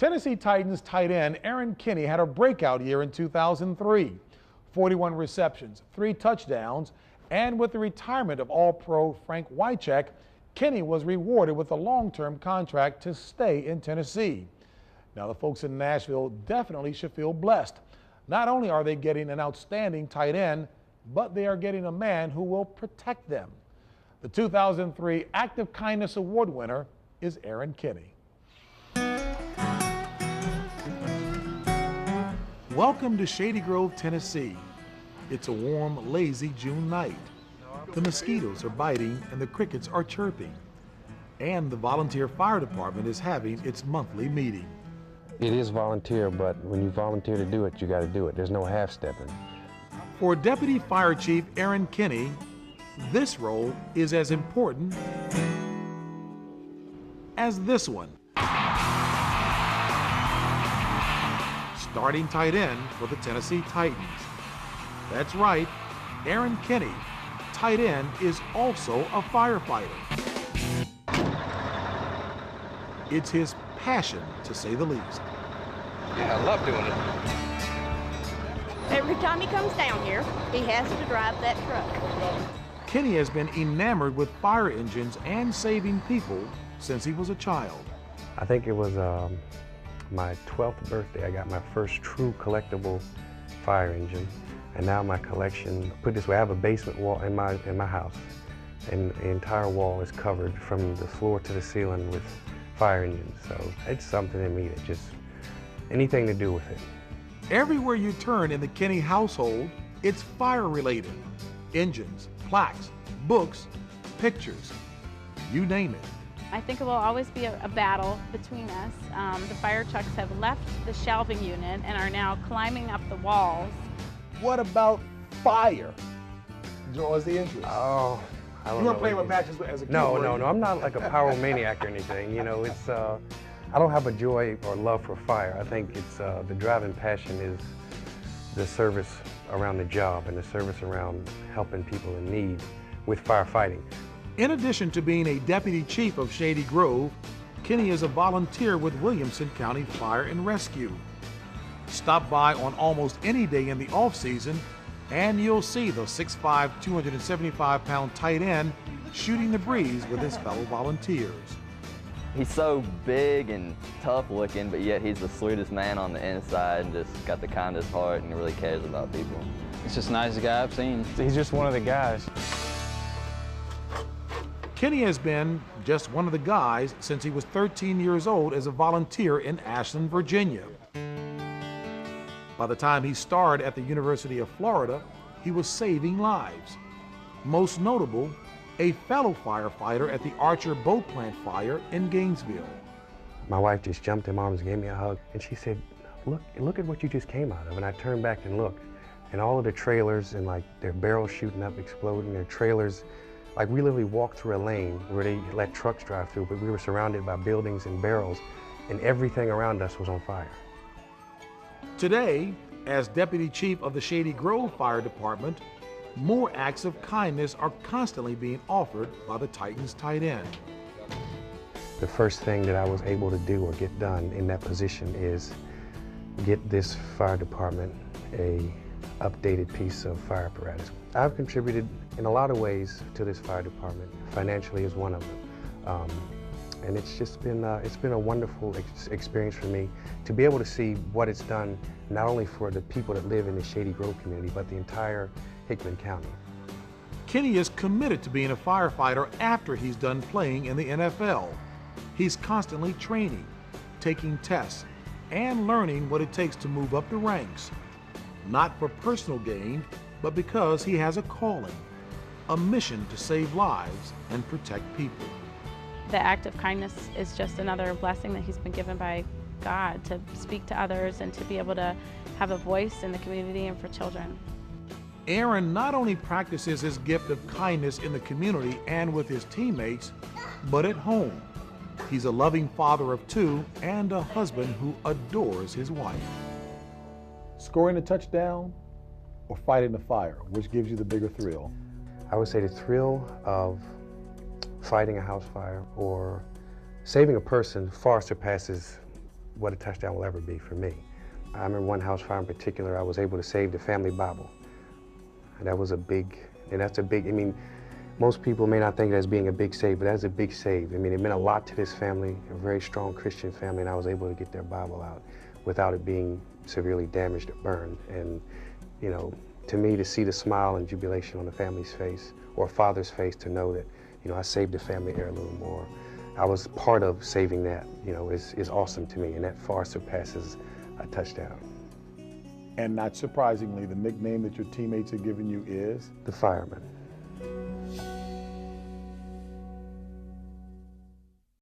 Tennessee Titans tight end Erron Kinney had a breakout year in 2003. 41 receptions, 3 touchdowns, and with the retirement of All-Pro Frank Wycheck, Kinney was rewarded with a long-term contract to stay in Tennessee. Now, the folks in Nashville definitely should feel blessed. Not only are they getting an outstanding tight end, but they are getting a man who will protect them. The 2003 Act of Kindness Award winner is Erron Kinney. Welcome to Shady Grove, Tennessee. It's a warm, lazy June night. The mosquitoes are biting and the crickets are chirping. And the volunteer fire department is having its monthly meeting. It is volunteer, but when you volunteer to do it, you got to do it. There's no half-stepping. For Deputy Fire Chief Erron Kinney, this role is as important as this one. Starting tight end for the Tennessee Titans. That's right, Erron Kinney, tight end, is also a firefighter. It's his passion, to say the least. Yeah, I love doing it. Every time he comes down here, he has to drive that truck. Kinney has been enamored with fire engines and saving people since he was a child. I think it was my 12th birthday. I got my first true collectible fire engine. And now my collection, put it this way, I have a basement wall in my house, and the entire wall is covered from the floor to the ceiling with fire engines. So it's something in me that just, anything to do with it. Everywhere you turn in the Kinney household, it's fire related. Engines, plaques, books, pictures, you name it. I think it will always be a battle between us. The fire trucks have left the shelving unit and are now climbing up the walls. What about fire? Draws the interest. Oh, I don't know. You weren't playing with matches as a kid? No, I'm not like a pyromaniac or anything. You know, it's, I don't have a joy or love for fire. I think it's, the driving passion is the service around the job and the service around helping people in need with firefighting. In addition to being a deputy chief of Shady Grove, Kinney is a volunteer with Williamson County Fire and Rescue. Stop by on almost any day in the off-season and you'll see the 6'5", 275-pound tight end shooting the breeze with his fellow volunteers. He's so big and tough looking, but yet he's the sweetest man on the inside and just got the kindest heart and really cares about people. It's just the nicest guy I've seen. He's just one of the guys. Kinney has been just one of the guys since he was 13 years old as a volunteer in Ashland, Virginia. By the time he starred at the University of Florida, he was saving lives. Most notable, a fellow firefighter at the Archer Boat Plant fire in Gainesville. My wife just jumped in my arms and gave me a hug, and she said, look at what you just came out of. And I turned back and looked, and all of the trailers and like their barrels shooting up, exploding, their trailers, like we literally walked through a lane where they let trucks drive through, but we were surrounded by buildings and barrels, and everything around us was on fire. Today, as Deputy Chief of the Shady Grove Fire Department, more acts of kindness are constantly being offered by the Titans tight end. The first thing that I was able to do or get done in that position is get this fire department a updated piece of fire apparatus. I've contributed in a lot of ways to this fire department. Financially is one of them. And it's just been, it's been a wonderful experience for me to be able to see what it's done, not only for the people that live in the Shady Grove community, but the entire Hickman County. Kinney is committed to being a firefighter after he's done playing in the NFL. He's constantly training, taking tests, and learning what it takes to move up the ranks. Not for personal gain, but because he has a calling, a mission to save lives and protect people. The act of kindness is just another blessing that he's been given by God to speak to others and to be able to have a voice in the community and for children. Erron not only practices his gift of kindness in the community and with his teammates, but at home. He's a loving father of 2 and a husband who adores his wife. Scoring a touchdown or fighting the fire, which gives you the bigger thrill? I would say the thrill of fighting a house fire or saving a person far surpasses what a touchdown will ever be for me. I remember one house fire in particular, I was able to save the family Bible. And that was a big, I mean, most people may not think of it as being a big save, but that's a big save. I mean, it meant a lot to this family, a very strong Christian family, and I was able to get their Bible out without it being severely damaged or burned. And, you know, to me, to see the smile and jubilation on the family's face, or a father's face, to know that, you know, I saved the family heirloom, or I was part of saving that, you know, is awesome to me, and that far surpasses a touchdown. And not surprisingly, the nickname that your teammates have given you is? The Fireman.